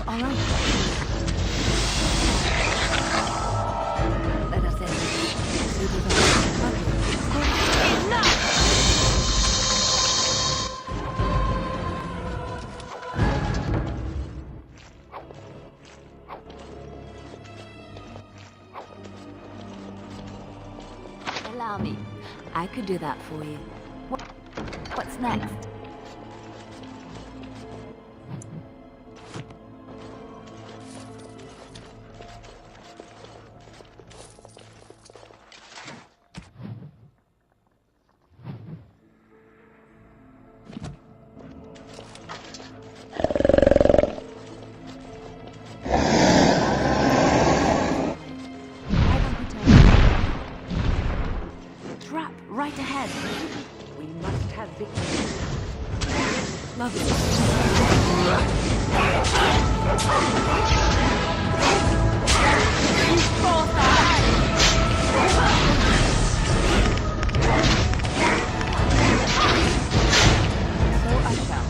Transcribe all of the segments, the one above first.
our own. Let us end this. We develop. Enough! Allow me. I could do that for you. What's next? Right ahead. We must have victory. Lovely. You forced our So I shall.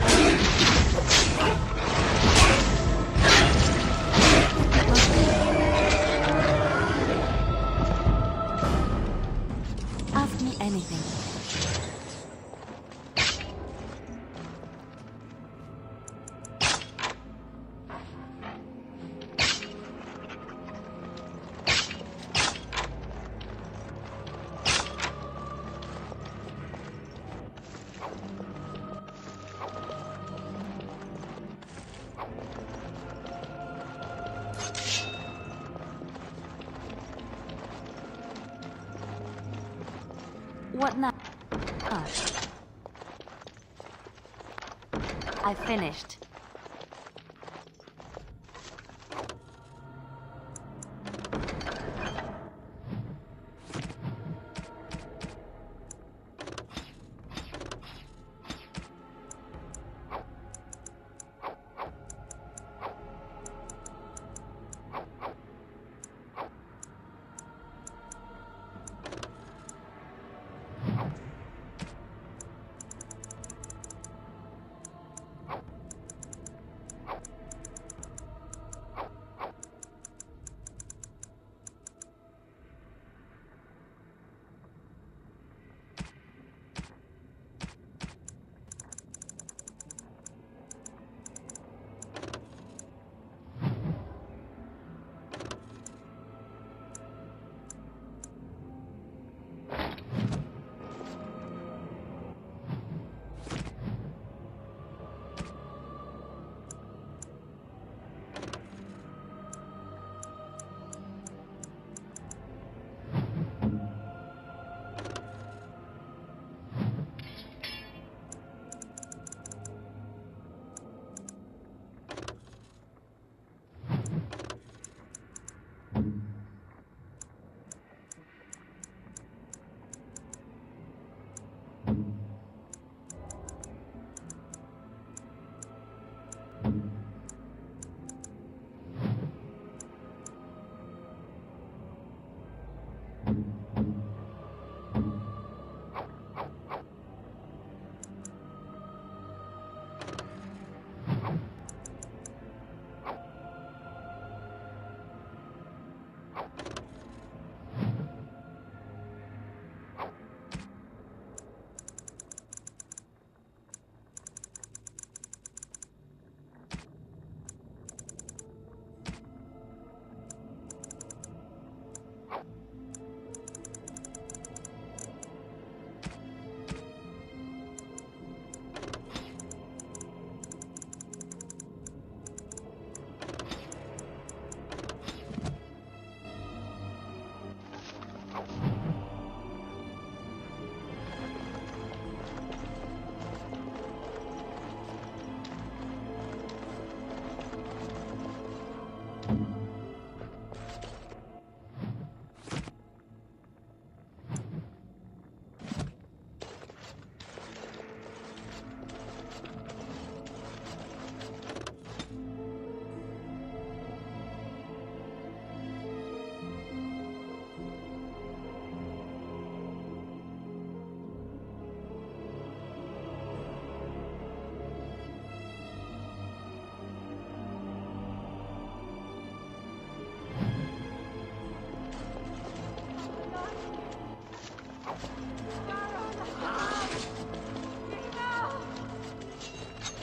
Ask me anything. What now? I finished.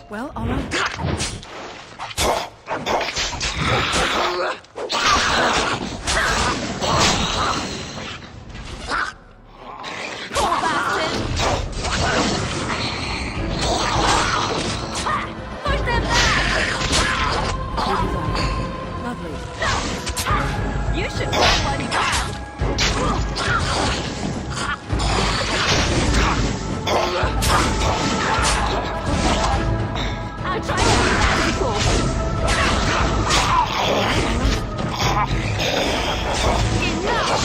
Well, all right. Poor bastard! Push them back! Lovely. You should run while you can. I'll try to be magical. Enough!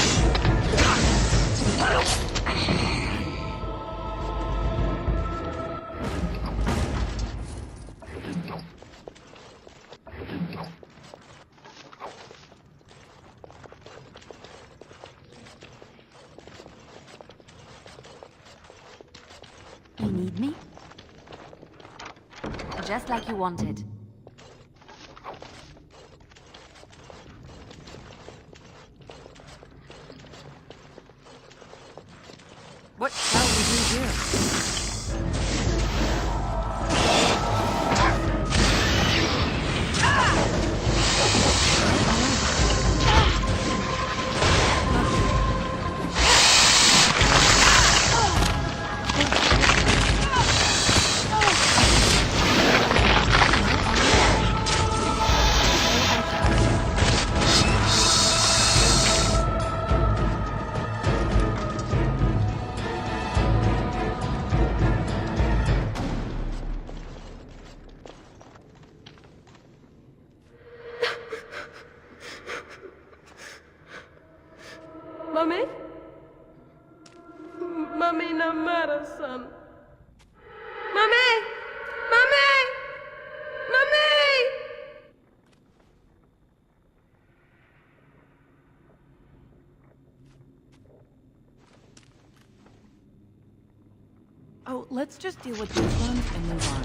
You need me? Just like you wanted. What shall we do here? Mummy? Mummy, no matter, son. Mummy! Mummy! Mummy! Oh, let's just deal with these ones and move on.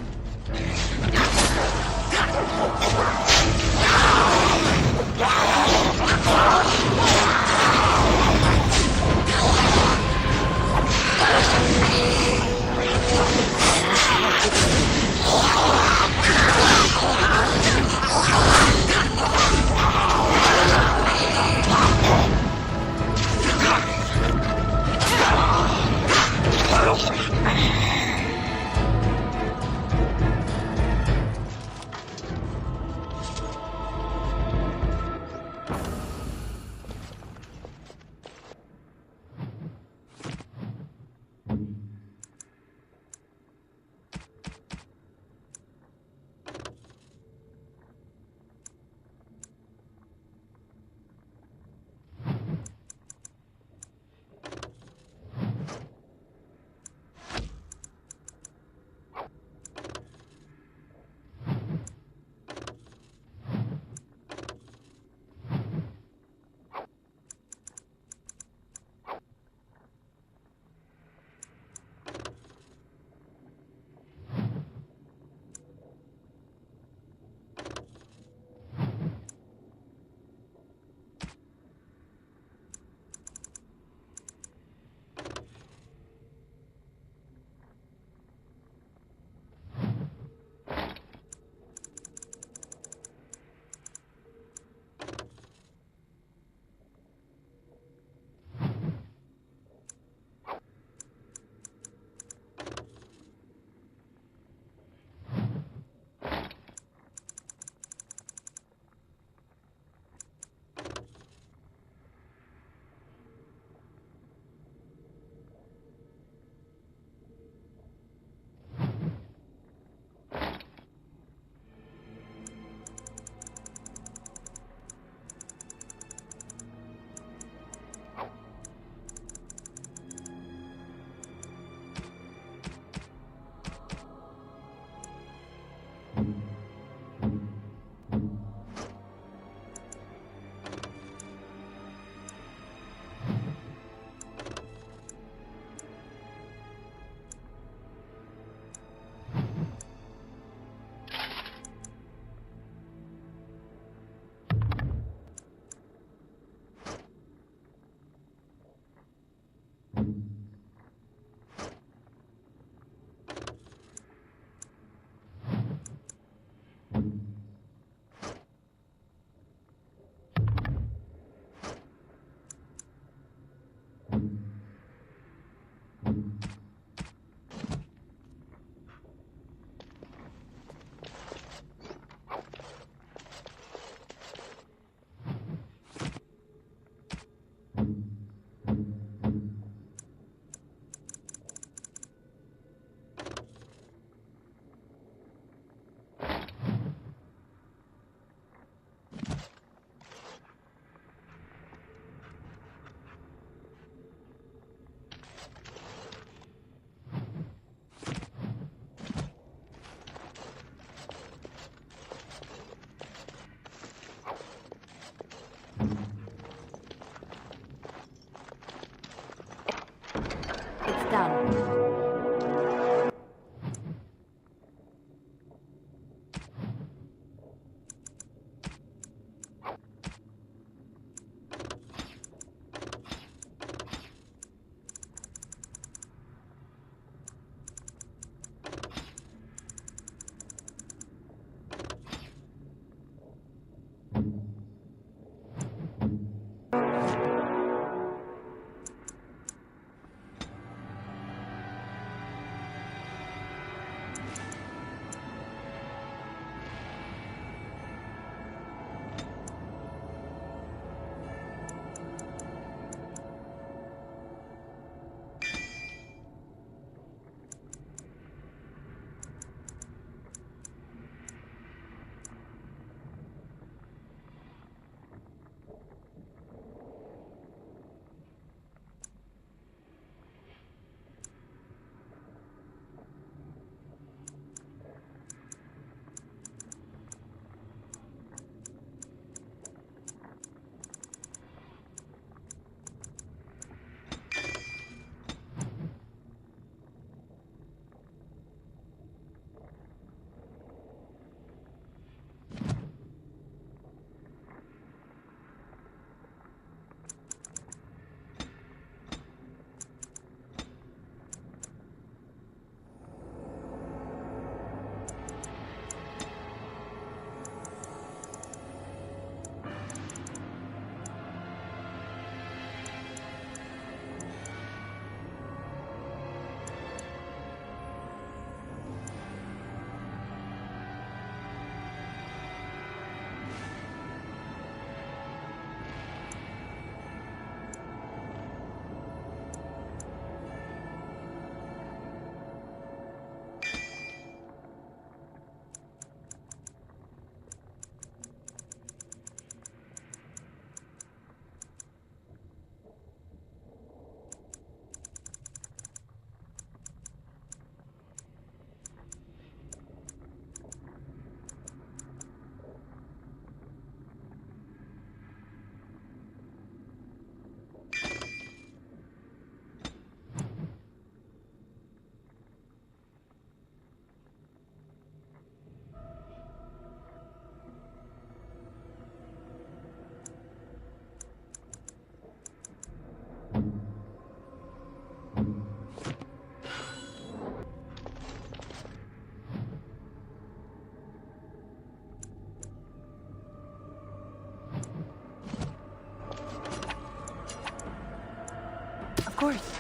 Of course.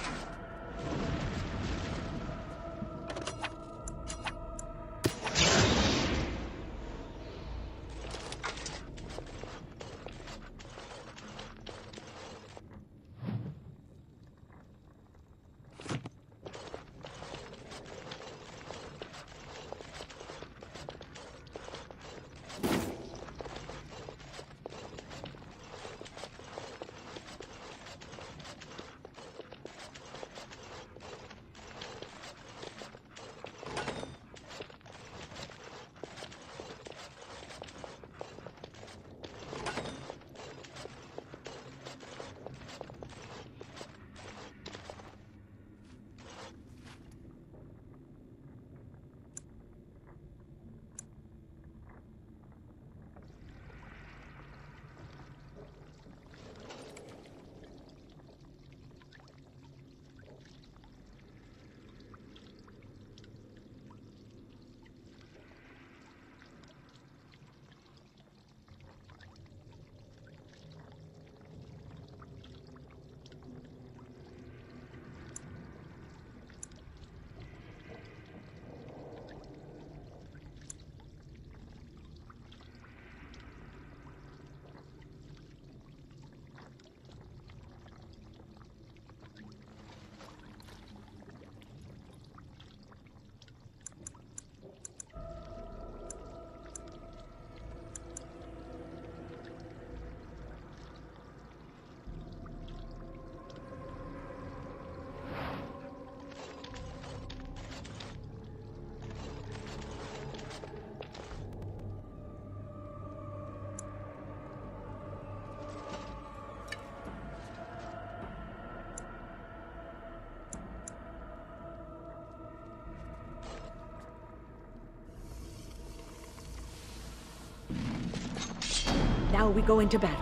Now we go into battle.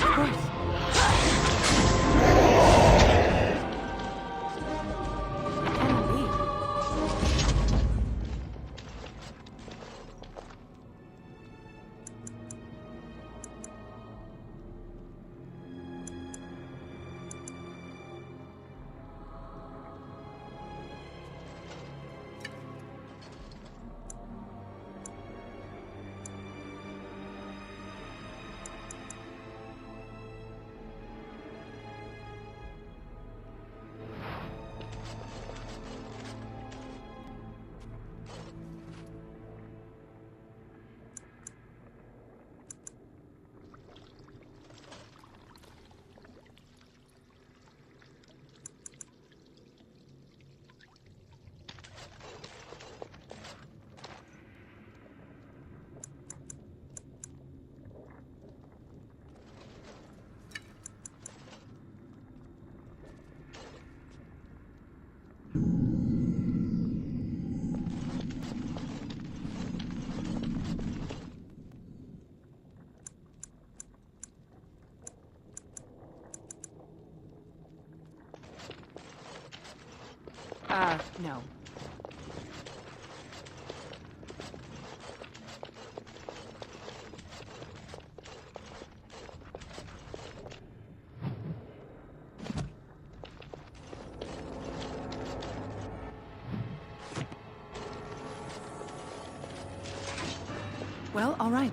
Of course. Cannot be. No. Well, all right.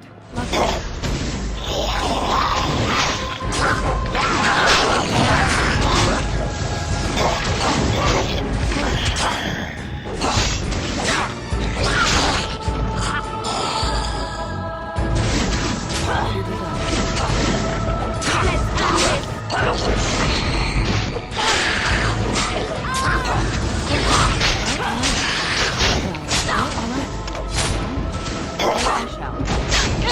I shall.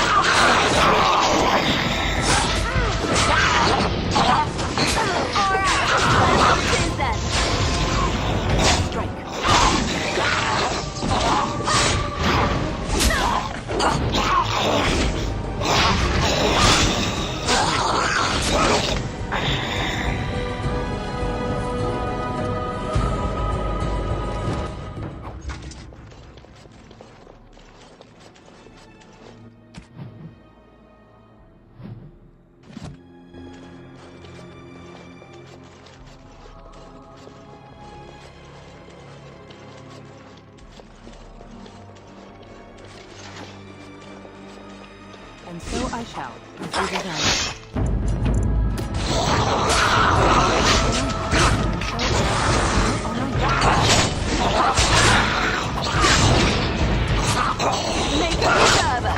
I shall, as you desire. Make a server.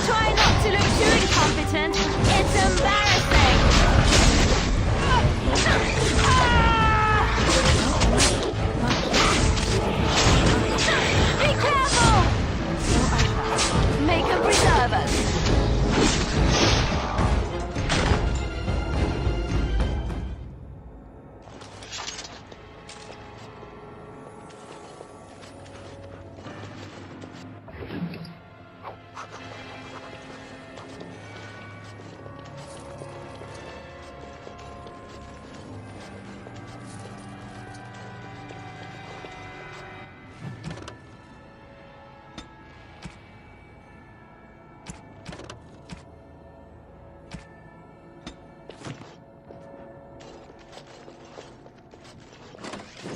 Try not to look too incompetent. It's embarrassing. Be careful! Make them preserve us.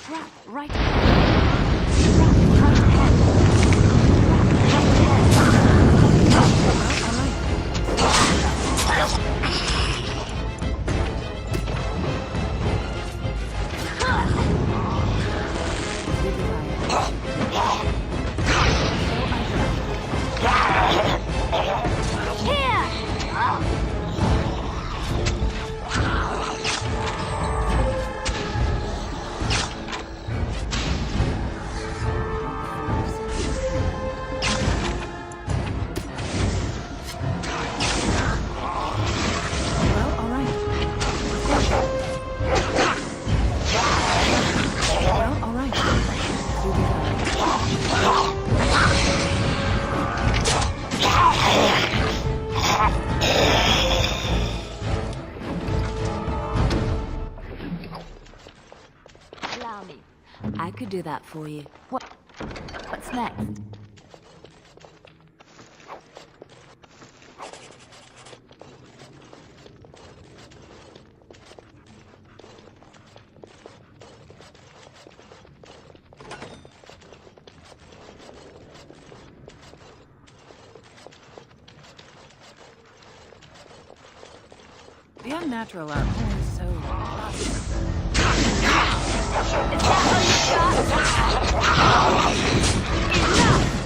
Trap right ahead. Trap right ahead. Allow me. I could do that for you. What's next? The unnatural are always so Is that all you got? Enough!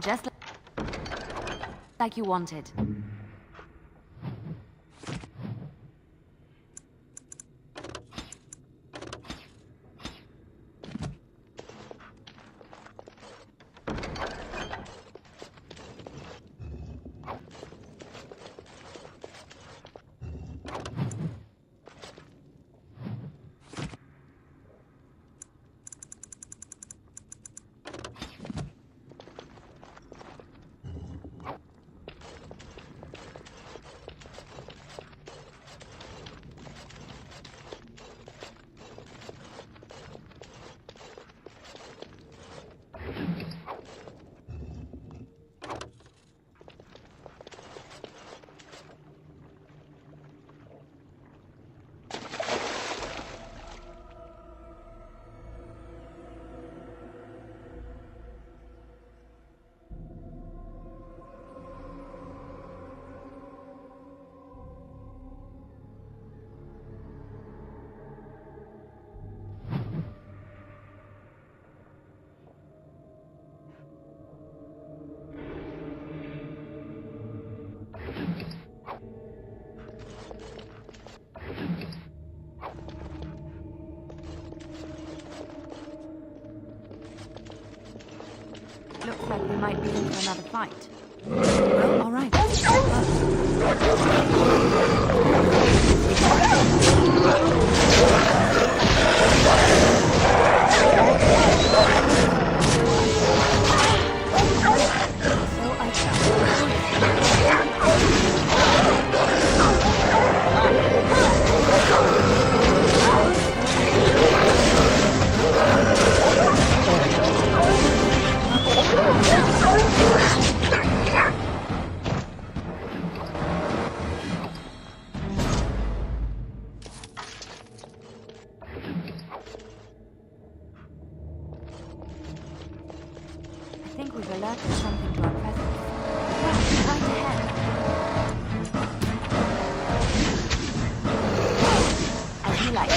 Just like you wanted. Looks like we might be in for another fight. Well, all right. So I shall. I think we've alerted something to our presence. Right ahead. As you like.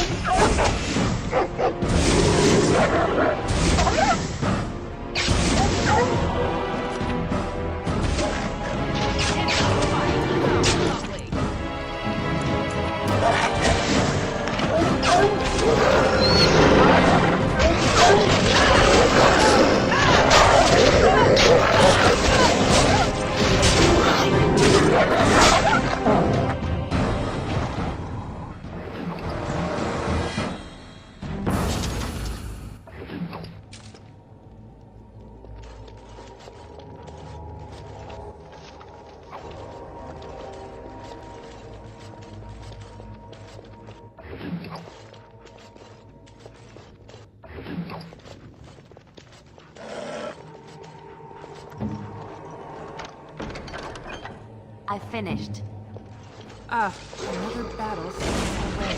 I finished. Another battle stands in our way.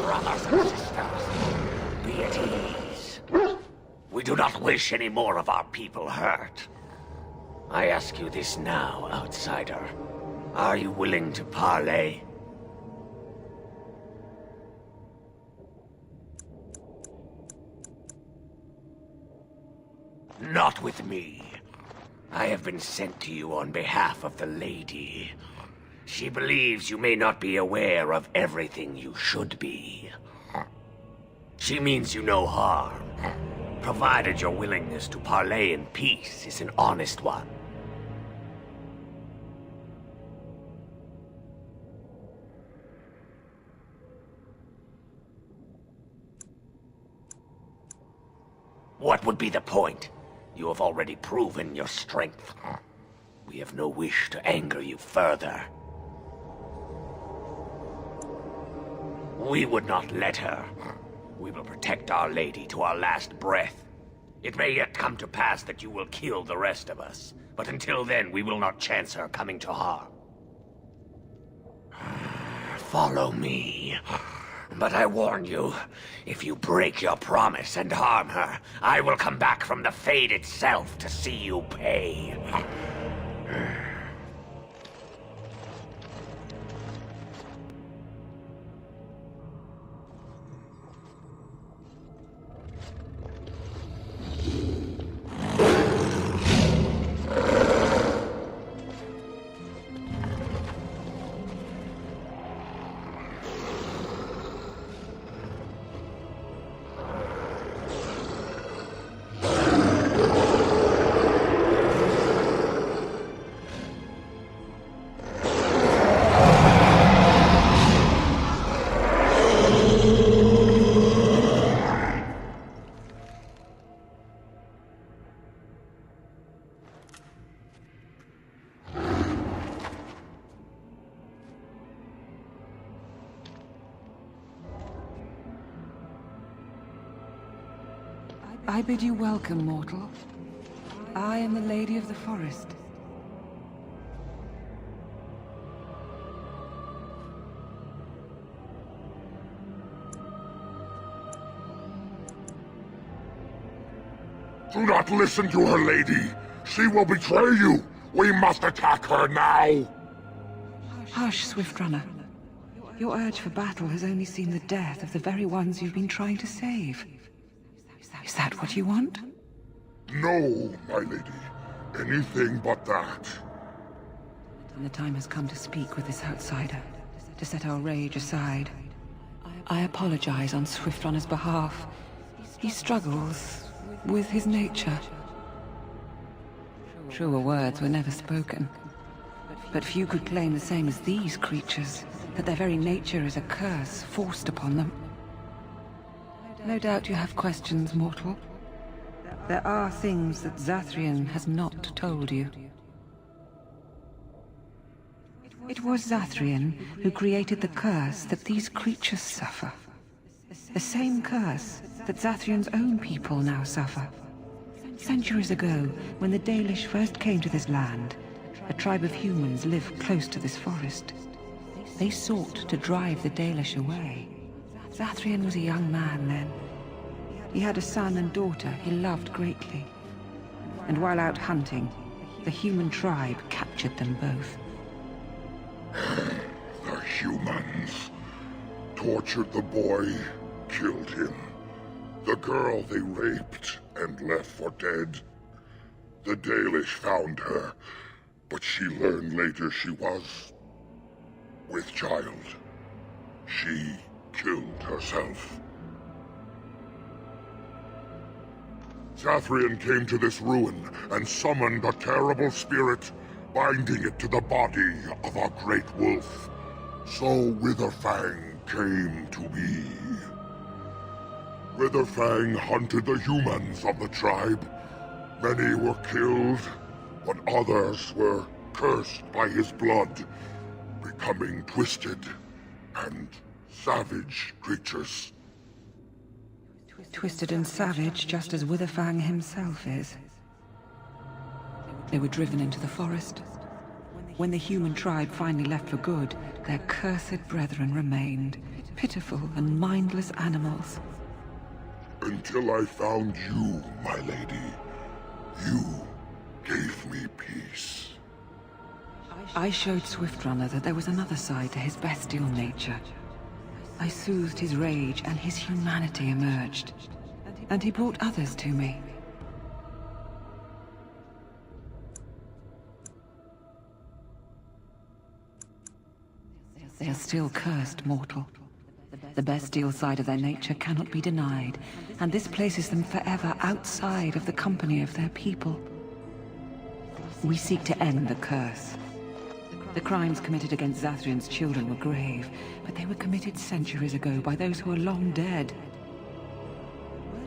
Brothers and sisters, be at ease. We do not wish any more of our people hurt. I ask you this now, outsider. Are you willing to parley? Not with me. I have been sent to you on behalf of the lady. She believes you may not be aware of everything you should be. She means you no harm, provided your willingness to parley in peace is an honest one. What would be the point? You have already proven your strength. We have no wish to anger you further. We would not let her. We will protect Our Lady to our last breath. It may yet come to pass that you will kill the rest of us, but until then we will not chance her coming to harm. Follow me. But I warn you, if you break your promise and harm her, I will come back from the Fade itself to see you pay. I bid you welcome, mortal. I am the Lady of the Forest. Do not listen to her, lady. She will betray you. We must attack her now. Hush, Swiftrunner. Your urge for battle has only seen the death of the very ones you've been trying to save. Is that what you want? No, my lady. Anything but that. And the time has come to speak with this outsider, to set our rage aside. I apologize on Swiftrunner's behalf. He struggles with his nature. Truer words were never spoken. But few could claim the same as these creatures, that their very nature is a curse forced upon them. No doubt you have questions, mortal. There are things that Zathrian has not told you. It was Zathrian who created the curse that these creatures suffer. The same curse that Zathrian's own people now suffer. Centuries ago, when the Dalish first came to this land, a tribe of humans lived close to this forest. They sought to drive the Dalish away. Zathrian was a young man then. He had a son and daughter he loved greatly. And while out hunting, the human tribe captured them both. The humans tortured the boy, killed him. The girl they raped and left for dead. The Dalish found her, but she learned later she was with child. She killed herself. Zathrian came to this ruin and summoned a terrible spirit, binding it to the body of a great wolf. So Witherfang came to be. Witherfang hunted the humans of the tribe. Many were killed, but others were cursed by his blood, becoming twisted and savage creatures. Twisted and savage, just as Witherfang himself is. They were driven into the forest. When the human tribe finally left for good, their cursed brethren remained, pitiful and mindless animals. Until I found you, my lady. You gave me peace. I showed Swiftrunner that there was another side to his bestial nature. I soothed his rage and his humanity emerged. And he brought others to me. They are still cursed, mortal. The bestial side of their nature cannot be denied, and this places them forever outside of the company of their people. We seek to end the curse. The crimes committed against Zathrian's children were grave, but they were committed centuries ago by those who are long dead.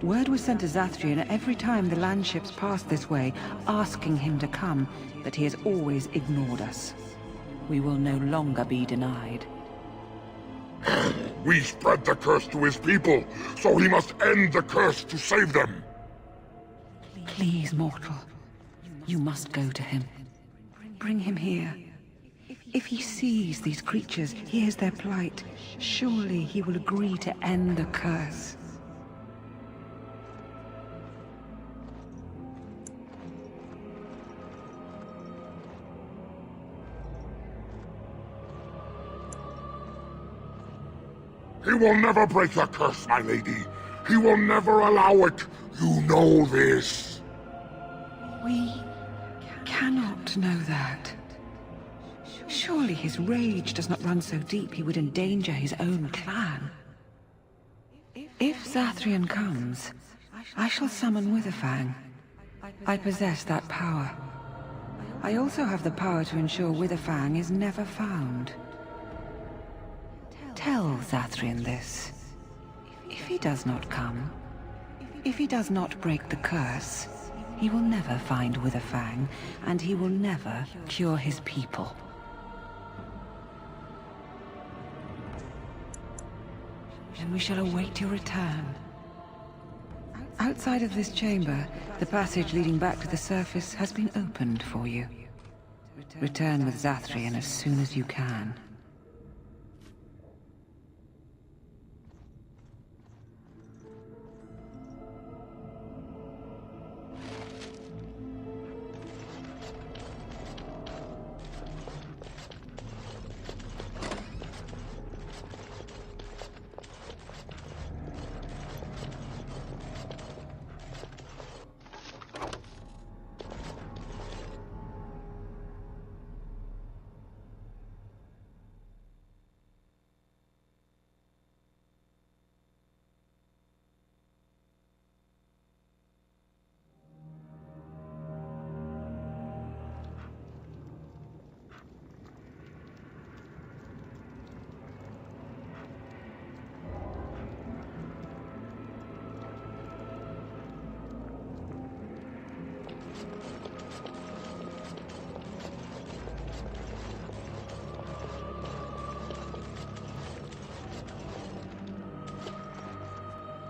Word was sent to Zathrian every time the landships passed this way, asking him to come, but he has always ignored us. We will no longer be denied. We spread the curse to his people, so he must end the curse to save them. Please, mortal. You must go to him. Bring him here. If he sees these creatures, hears their plight, surely he will agree to end the curse. He will never break the curse, my lady. He will never allow it. You know this. We cannot know that. Surely his rage does not run so deep he would endanger his own clan. If Zathrian comes, I shall summon Witherfang. I possess that power. I also have the power to ensure Witherfang is never found. Tell Zathrian this. If he does not come, if he does not break the curse, he will never find Witherfang, and he will never cure his people. And we shall await your return. Outside of this chamber, the passage leading back to the surface has been opened for you. Return with Zathrian as soon as you can.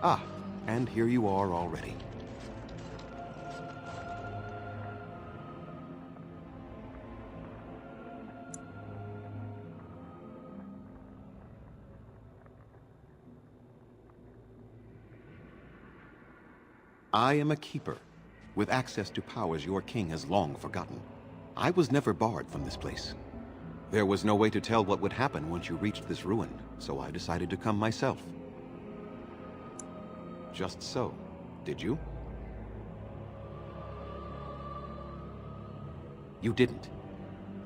Ah, and here you are already. I am a keeper, with access to powers your king has long forgotten. I was never barred from this place. There was no way to tell what would happen once you reached this ruin, so I decided to come myself. Just so, did you? You didn't.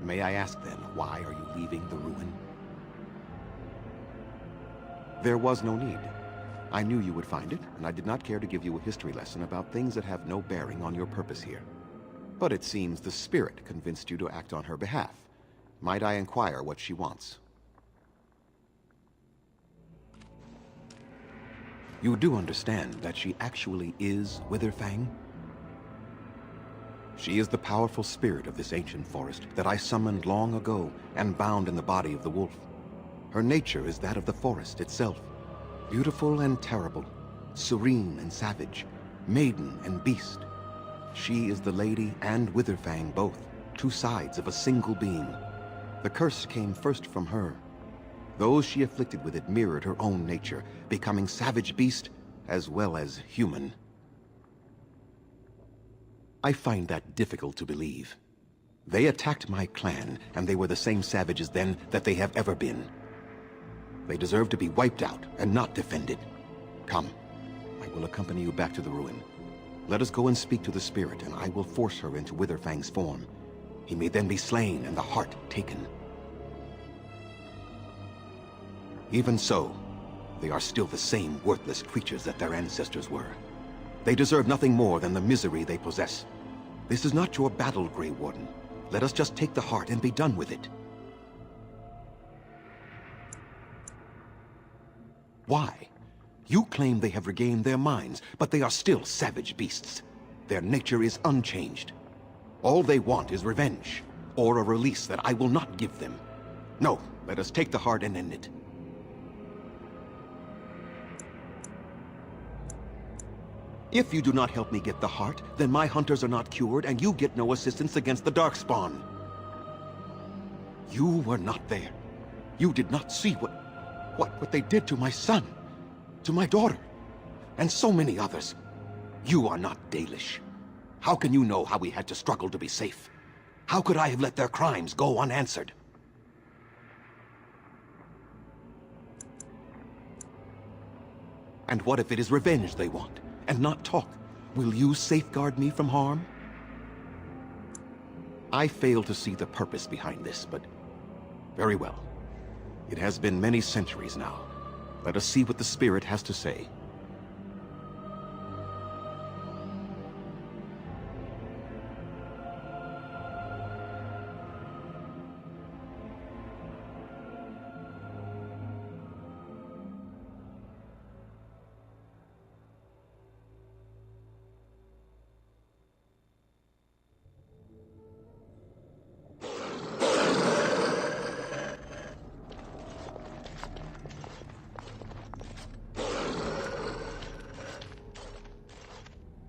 May I ask then, why are you leaving the ruin? There was no need. I knew you would find it, and I did not care to give you a history lesson about things that have no bearing on your purpose here. But it seems the spirit convinced you to act on her behalf. Might I inquire what she wants? You do understand that she actually is Witherfang? She is the powerful spirit of this ancient forest that I summoned long ago and bound in the body of the wolf. Her nature is that of the forest itself. Beautiful and terrible, serene and savage, maiden and beast. She is the lady and Witherfang both, two sides of a single being. The curse came first from her. Those she afflicted with it mirrored her own nature, becoming savage beast as well as human. I find that difficult to believe. They attacked my clan, and they were the same savages then that they have ever been. They deserve to be wiped out and not defended. Come, I will accompany you back to the ruin. Let us go and speak to the spirit, and I will force her into Witherfang's form. He may then be slain and the heart taken. Even so, they are still the same worthless creatures that their ancestors were. They deserve nothing more than the misery they possess. This is not your battle, Grey Warden. Let us just take the heart and be done with it. Why? You claim they have regained their minds, but they are still savage beasts. Their nature is unchanged. All they want is revenge, or a release that I will not give them. No, let us take the heart and end it. If you do not help me get the heart, then my hunters are not cured, and you get no assistance against the Darkspawn. You were not there. You did not see what they did to my son, to my daughter, and so many others. You are not Dalish. How can you know how we had to struggle to be safe? How could I have let their crimes go unanswered? And what if it is revenge they want, and not talk? Will you safeguard me from harm? I fail to see the purpose behind this, but very well. It has been many centuries now. Let us see what the spirit has to say.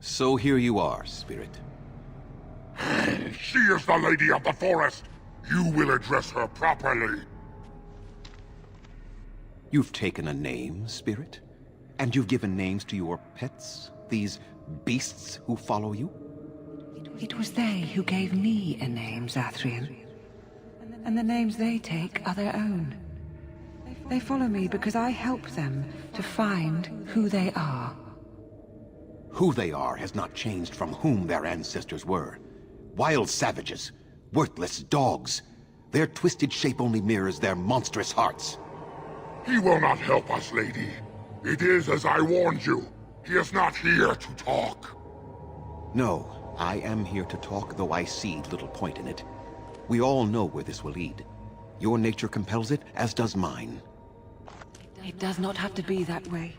So here you are, Spirit. She is the Lady of the Forest. You will address her properly. You've taken a name, Spirit? And you've given names to your pets? These beasts who follow you? It was they who gave me a name, Zathrian. And the names they take are their own. They follow me because I help them to find who they are. Who they are has not changed from whom their ancestors were. Wild savages, worthless dogs. Their twisted shape only mirrors their monstrous hearts. He will not help us, lady. It is as I warned you. He is not here to talk. No, I am here to talk, though I see little point in it. We all know where this will lead. Your nature compels it, as does mine. It does not have to be that way.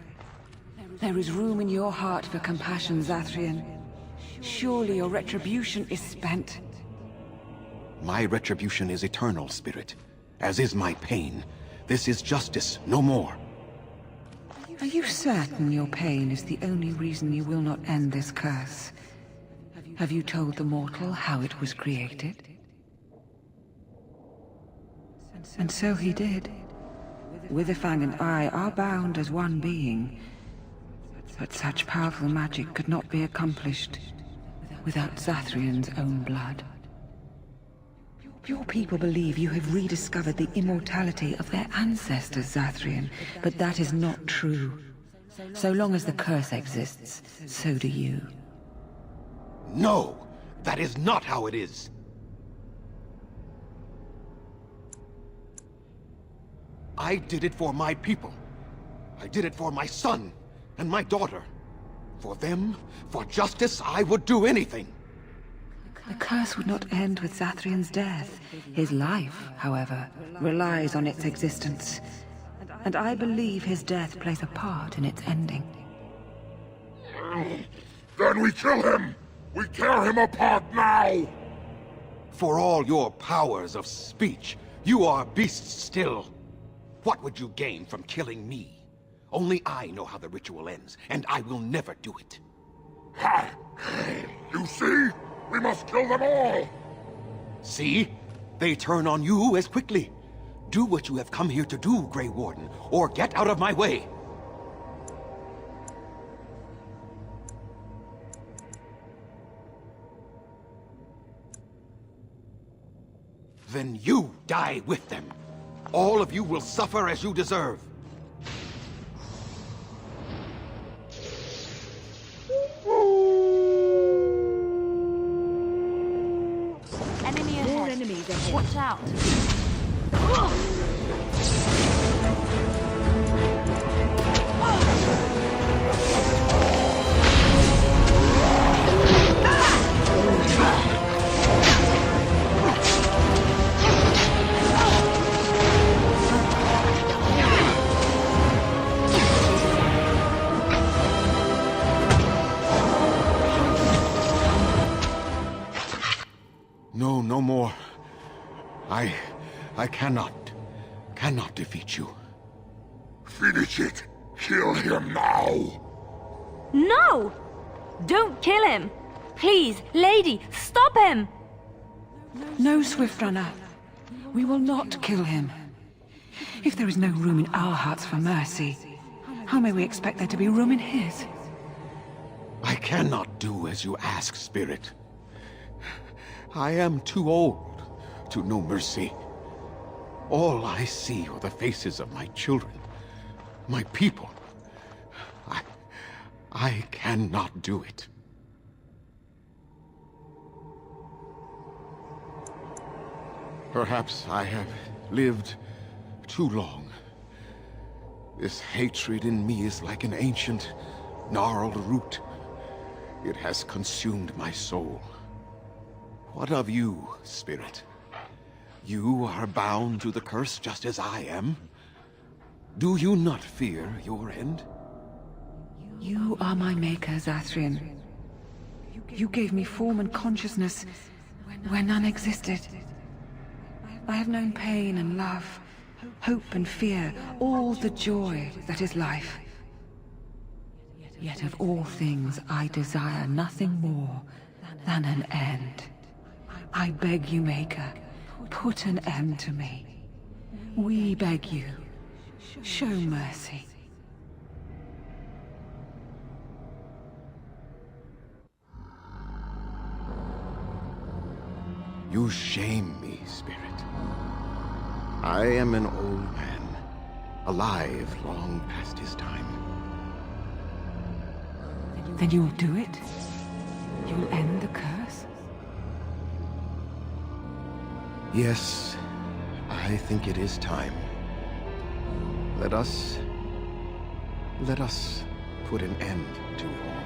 There is room in your heart for compassion, Zathrian. Surely your retribution is spent. My retribution is eternal, Spirit, as is my pain. This is justice, no more. Are you certain your pain is the only reason you will not end this curse? Have you told the mortal how it was created? And so he did. Witherfang and I are bound as one being. But such powerful magic could not be accomplished without Zathrian's own blood. Your people believe you have rediscovered the immortality of their ancestors, Zathrian, but that is not true. So long as the curse exists, so do you. No! That is not how it is! I did it for my people. I did it for my son and my daughter. For them, for justice, I would do anything. The curse would not end with Zathrian's death. His life, however, relies on its existence. And I believe his death plays a part in its ending. Then we kill him! We tear him apart now! For all your powers of speech, you are beasts still. What would you gain from killing me? Only I know how the ritual ends, and I will never do it. Ha! You see? We must kill them all! See? They turn on you as quickly. Do what you have come here to do, Grey Warden, or get out of my way. Then you die with them. All of you will suffer as you deserve. Enemy ahead. More enemies ahead. Watch out. No, no more. I cannot defeat you. Finish it! Kill him now! No! Don't kill him! Please, lady, stop him! No, Swiftrunner. We will not kill him. If there is no room in our hearts for mercy, how may we expect there to be room in his? I cannot do as you ask, Spirit. I am too old to know mercy. All I see are the faces of my children, my people. I cannot do it. Perhaps I have lived too long. This hatred in me is like an ancient, gnarled root. It has consumed my soul. What of you, Spirit? You are bound to the curse just as I am. Do you not fear your end? You are my maker, Zathrian. You gave me form and consciousness where none existed. I have known pain and love, hope and fear, all the joy that is life. Yet of all things I desire nothing more than an end. I beg you, Maker, put an end to me. We beg you, show mercy. You shame me, Spirit. I am an old man, alive long past his time. Then you will do it? You will end the curse? Yes, I think it is time. Let us put an end to all.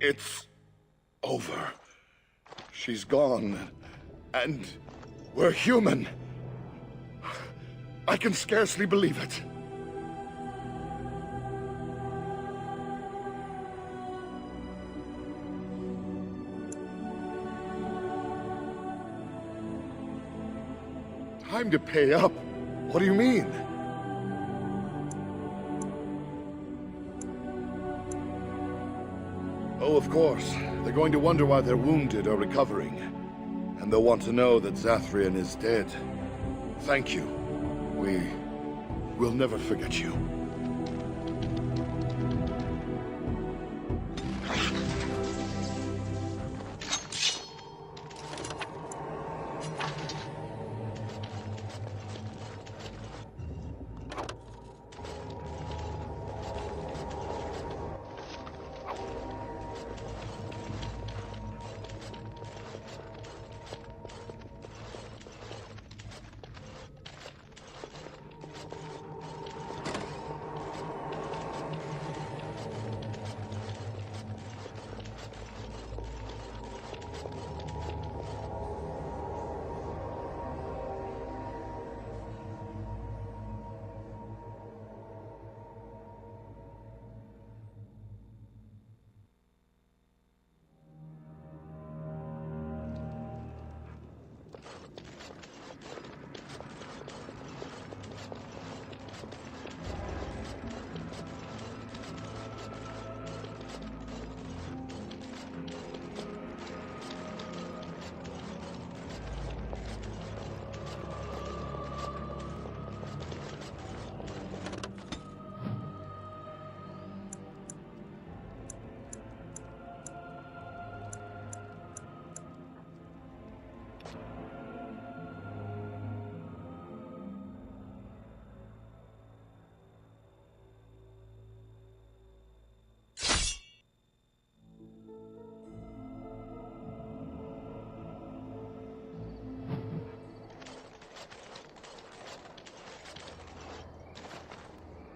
It's over. She's gone. And we're human. I can scarcely believe it. Time to pay up. What do you mean? Oh, of course. They're going to wonder why their wounded are recovering. And they'll want to know that Zathrian is dead. Thank you. We'll never forget you.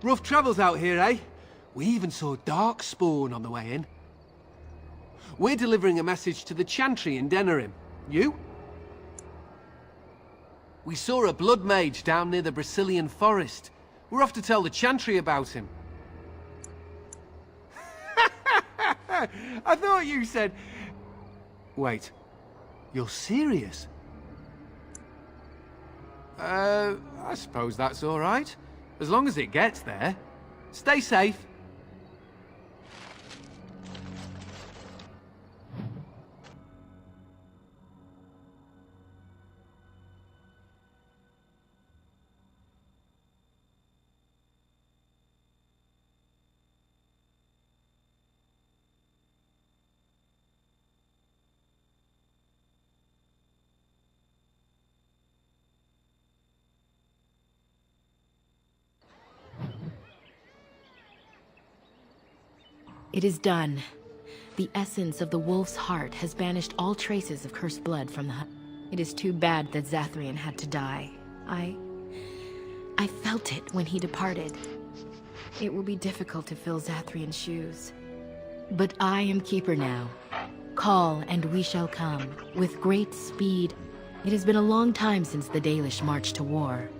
Rough travels out here, eh? We even saw Darkspawn on the way in. We're delivering a message to the Chantry in Denerim. You? We saw a blood mage down near the Brazilian forest. We're off to tell the Chantry about him. I thought you said... Wait. You're serious? I suppose that's all right. As long as it gets there. Stay safe. It is done. The essence of the wolf's heart has banished all traces of cursed blood from the hut. It is too bad that Zathrian had to die. I felt it when he departed. It will be difficult to fill Zathrian's shoes. But I am Keeper now. Call and we shall come, with great speed. It has been a long time since the Dalish marched to war.